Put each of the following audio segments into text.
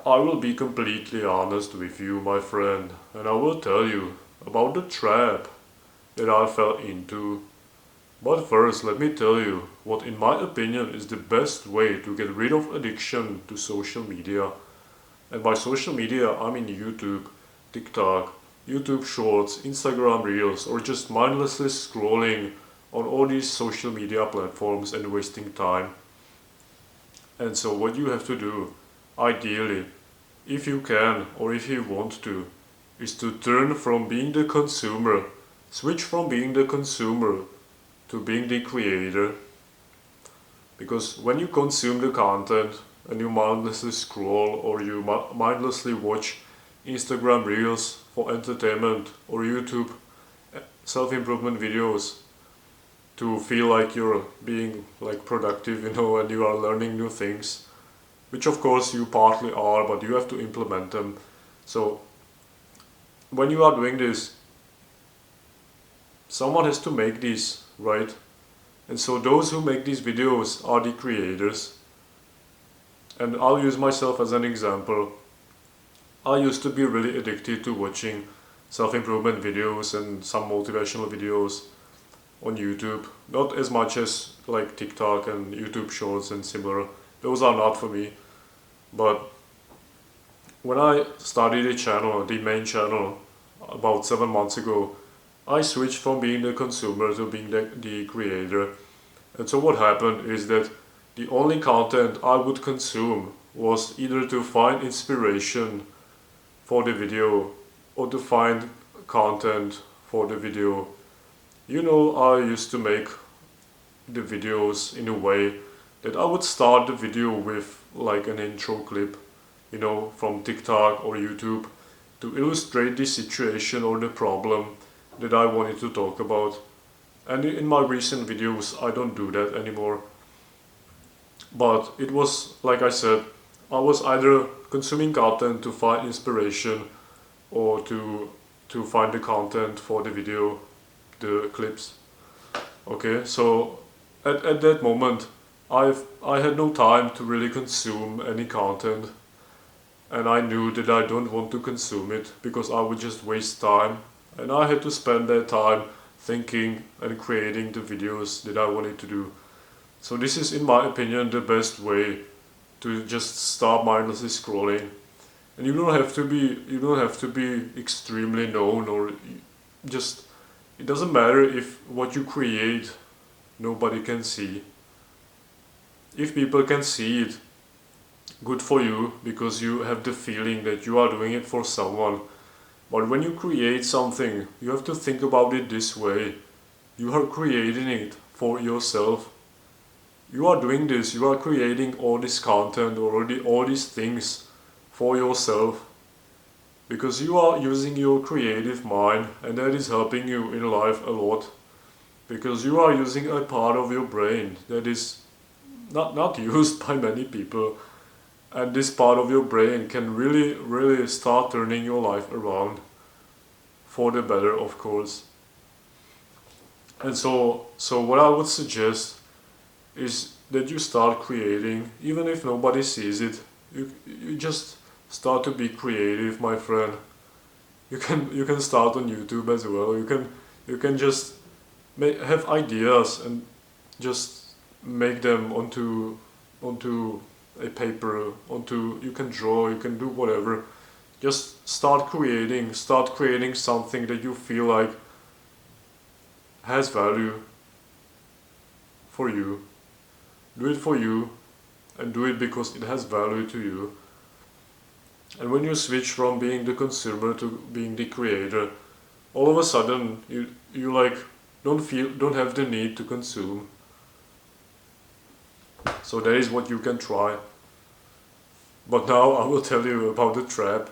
I will be completely honest with you, my friend, and I will tell you about the trap that I fell into. But first, let me tell you what, in my opinion, is the best way to get rid of addiction to social media. And by social media, I mean YouTube, TikTok, YouTube Shorts, Instagram Reels, or just mindlessly scrolling on all these social media platforms and wasting time. And so, what you have to do, ideally, if you can or if you want to, is to turn from being the consumer, switch from being the consumer to being the creator. Because when you consume the content and you mindlessly scroll or you mindlessly watch Instagram Reels for entertainment or YouTube self-improvement videos to feel like you're being like productive, and you are learning new things, which of course you partly are, but you have to implement them. So when you are doing this, someone has to make these, right? And so those who make these videos are the creators. And I'll use myself as an example. I used to be really addicted to watching self-improvement videos and some motivational videos on YouTube. Not as much as like TikTok and YouTube Shorts and similar. Those are not for me. But when I started a channel, the main channel, about 7 months ago, I switched from being the consumer to being the creator. And so what happened is that the only content I would consume was either to find inspiration for the video or to find content for the video. I used to make the videos in a way that I would start the video with like an intro clip, from TikTok or YouTube to illustrate the situation or the problem that I wanted to talk about. And in my recent videos, I don't do that anymore. But it was, like I said, I was either consuming content to find inspiration or to find the content for the video, the clips. Okay, so at that moment, I had no time to really consume any content, and I knew that I don't want to consume it because I would just waste time, and I had to spend that time thinking and creating the videos that I wanted to do. So this is, in my opinion, the best way to just stop mindlessly scrolling. And you don't have to be extremely known, or just, it doesn't matter if what you create nobody can see. If people can see it, good for you, because you have the feeling that you are doing it for someone. But when you create something, you have to think about it this way. You are creating it for yourself. You are doing this, you are creating all this content, already all these things for yourself. Because you are using your creative mind, and that is helping you in life a lot. Because you are using a part of your brain that is not used by many people. And this part of your brain can really, really start turning your life around. For the better, of course. And so what I would suggest is that you start creating, even if nobody sees it. You just start to be creative, my friend. You can start on YouTube as well. You can just have ideas and just make them onto a paper, you can draw, you can do whatever. Just start creating something that you feel like has value for you. Do it for you, and do it because it has value to you. And when you switch from being the consumer to being the creator, all of a sudden you like don't have the need to consume. So that is what you can try. But now I will tell you about the trap.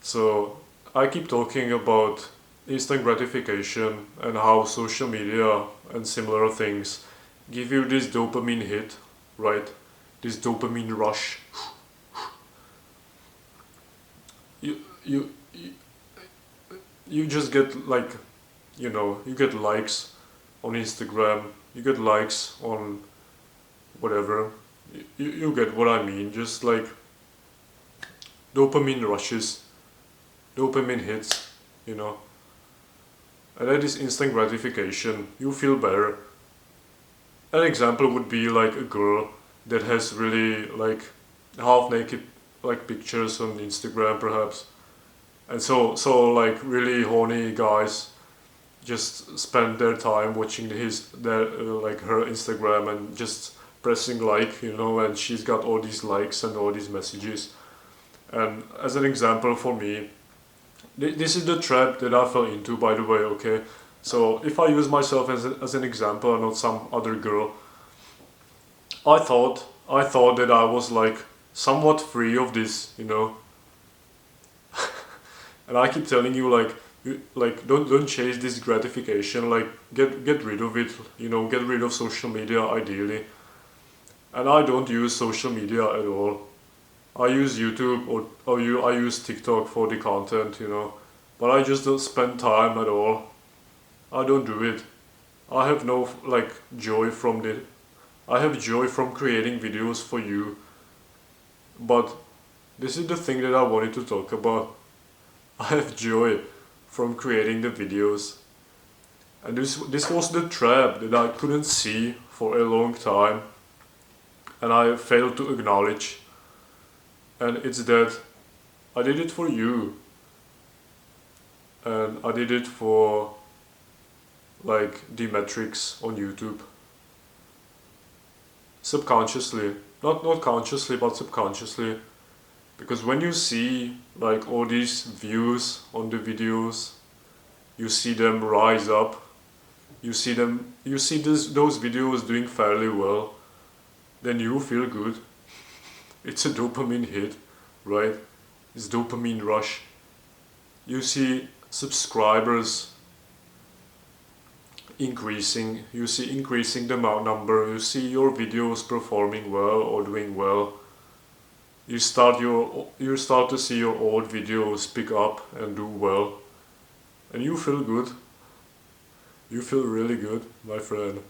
So I keep talking about instant gratification and how social media and similar things give you this dopamine hit, right? This dopamine rush. You you you, you just get like, you get likes on Instagram, you get likes on whatever. You get what I mean. Just like dopamine rushes, dopamine hits, you know. And that is instant gratification. You feel better. An example would be like a girl that has really like half naked like pictures on Instagram perhaps. And so like really horny guys just spend their time watching their like her Instagram and just pressing like, you know, and she's got all these likes and all these messages. And as an example for me, this is the trap that I fell into, by the way, okay? So if I use myself as an example and not some other girl, I thought that I was like somewhat free of this, you know. And I keep telling you like like don't chase this gratification, like get rid of it, you know, get rid of social media ideally. And I don't use social media at all. I use YouTube I use TikTok for the content, you know, but I just don't spend time at all. I don't do it. I have no like joy from the. I have joy from creating videos for you, but this is the thing that I wanted to talk about. I have joy from creating the videos, and this was the trap that I couldn't see for a long time, and I failed to acknowledge. And it's that I did it for you, and I did it for like the metrics on YouTube. Subconsciously, not consciously, but subconsciously. Because when you see like all these views on the videos, you see them rise up, you see those videos doing fairly well, then you feel good. It's a dopamine hit, right? It's dopamine rush. You see subscribers increasing, you see increasing the number, you see your videos performing well or doing well. You start to see your old videos pick up and do well, and you feel good. You feel really good, my friend.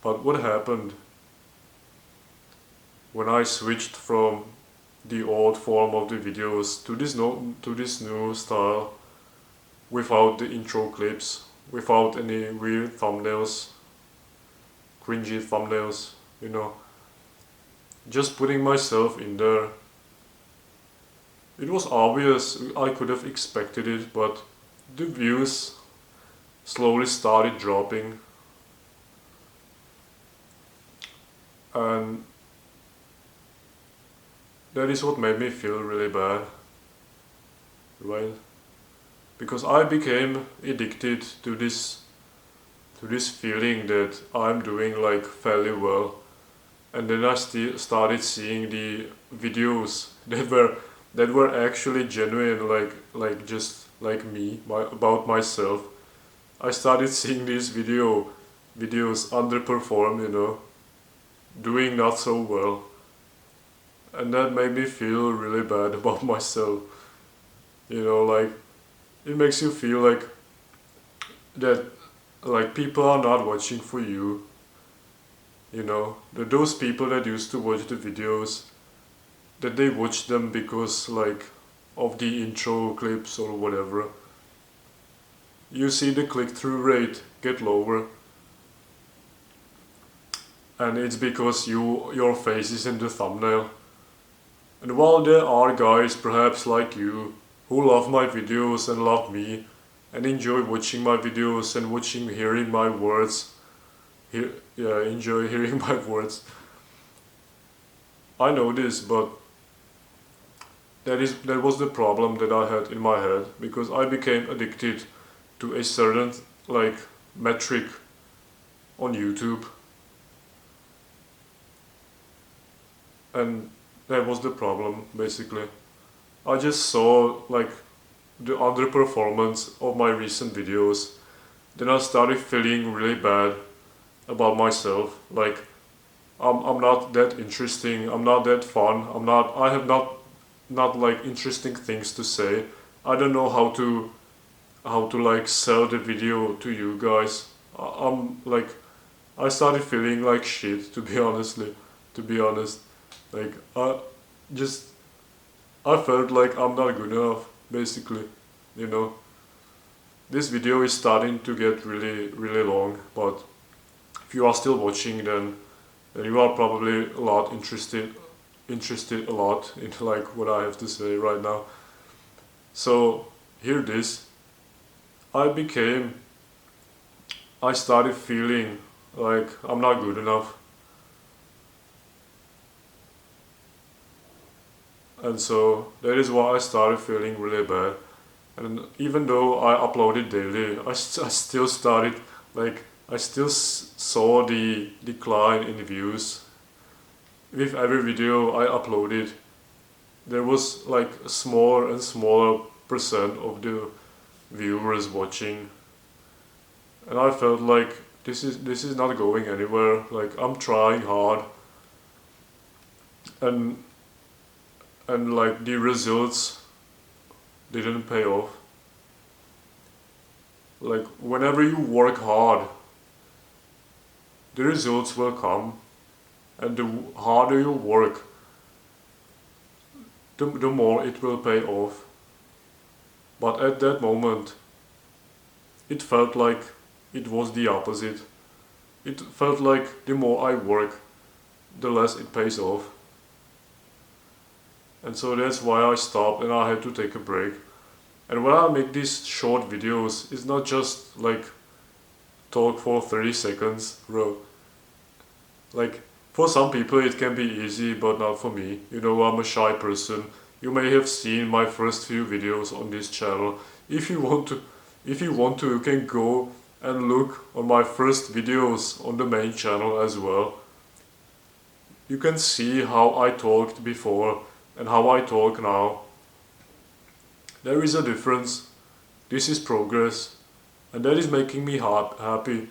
But what happened when I switched from the old form of the videos to this new style, without the intro clips, without any weird thumbnails, cringy thumbnails, you know, just putting myself in there. It was obvious, I could have expected it, but the views slowly started dropping, and that is what made me feel really bad, right? Because I became addicted to this feeling that I'm doing like fairly well, and then I started seeing the videos that were actually genuine, like just like me, about myself. I started seeing these videos underperform, you know, doing not so well, and that made me feel really bad about myself. You know, like it makes you feel like that, like people are not watching for you. You know, that those people that used to watch the videos, that they watch them because like of the intro clips or whatever. You see the click-through rate get lower, and it's because your face is in the thumbnail. And while there are guys perhaps like you who love my videos and love me and enjoy watching my videos and hearing my words, enjoy hearing my words. I know this, but that was the problem that I had in my head, because I became addicted to a certain like metric on YouTube, and that was the problem basically. I just saw like the underperformance of my recent videos. Then I started feeling really bad about myself. Like I'm not that interesting. I'm not that fun. I have not like interesting things to say. I don't know how to like sell the video to you guys. I'm like I started feeling like shit, to be honest. Like just I felt like I'm not good enough, basically, you know. This video is starting to get really long, but if you are still watching, then you are probably a lot interested a lot in like what I have to say right now. So here it is. I started feeling like I'm not good enough. And so that is why I started feeling really bad. And even though I uploaded daily, I still started, like, I still saw the decline in views. With every video I uploaded, there was like a smaller and smaller percent of the viewers watching. And I felt like this is not going anywhere. Like, I'm trying hard, and like the results didn't pay off. Like, whenever you work hard, the results will come, and the harder you work, the more it will pay off. But at that moment, it felt like it was the opposite. It felt like the more I work, the less it pays off. And so that's why I stopped and I had to take a break. And when I make these short videos, it's not just like talk for 30 seconds, bro. Like, for some people it can be easy, but not for me. You know, I'm a shy person. You may have seen my first few videos on this channel. If you want to, you can go and look on my first videos on the main channel as well. You can see how I talked before and how I talk now. There is a difference. This is progress, and that is making me happy.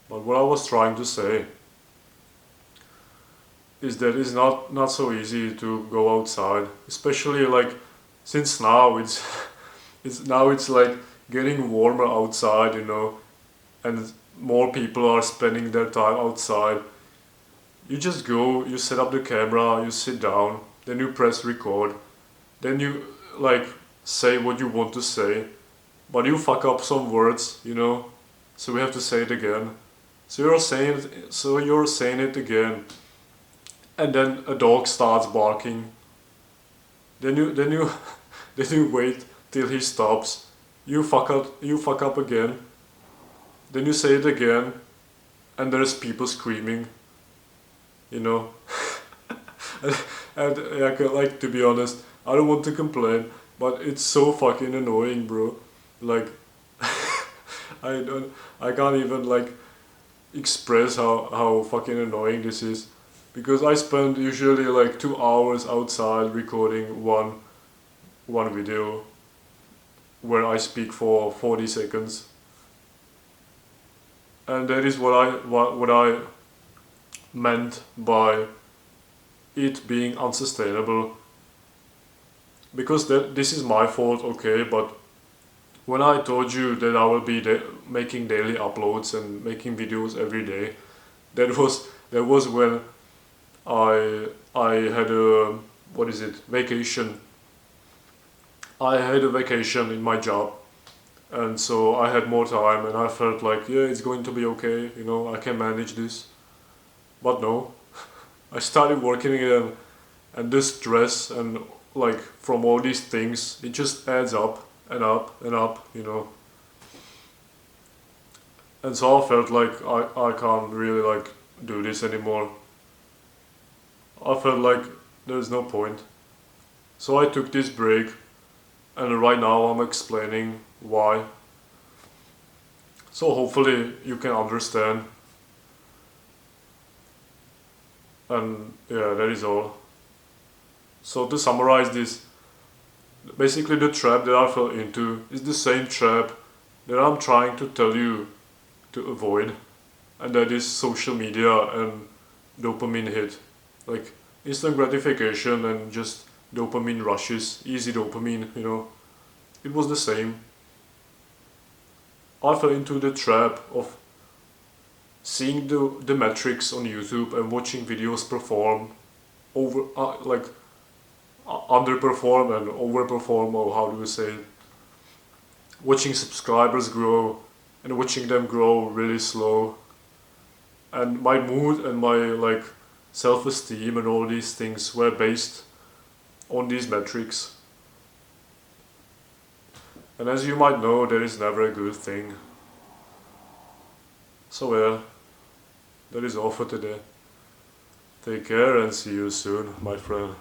But what I was trying to say is that it's not so easy to go outside, especially like since now it's like getting warmer outside, you know, and more people are spending their time outside. You just go, you set up the camera, you sit down, then you press record, then you like say what you want to say, but you fuck up some words, you know, so we have to say it again. So you're saying it again, and then a dog starts barking. Then you then you wait till he stops. You fuck up again. Then you say it again, and there's people screaming. You know, and like, to be honest, I don't want to complain, but it's so fucking annoying, bro. Like, I can't even like express how fucking annoying this is, because I spend usually like 2 hours outside recording one video where I speak for 40 seconds, and that is what I meant by it being unsustainable. Because this is my fault, okay, but when I told you that I will be making daily uploads and making videos every day, that was when I had a vacation. I had a vacation in my job, and so I had more time, and I felt like, yeah, it's going to be okay, you know, I can manage this. But no, I started working again, and this stress and like from all these things, it just adds up and up and up, you know. And so I felt like I can't really like do this anymore. I felt like there's no point. So I took this break, and right now I'm explaining why. So hopefully you can understand. And yeah, that is all. So to summarize this, basically the trap that I fell into is the same trap that I'm trying to tell you to avoid, and that is social media and dopamine hit. Like instant gratification and just dopamine rushes, easy dopamine, you know. It was the same. I fell into the trap of seeing the metrics on YouTube and watching videos perform over underperform and overperform, or how do you say it? Watching subscribers grow and watching them grow really slow, and my mood and my self-esteem and all these things were based on these metrics. And as you might know, there is never a good thing. So yeah, that is all for today. Take care and see you soon, my friend.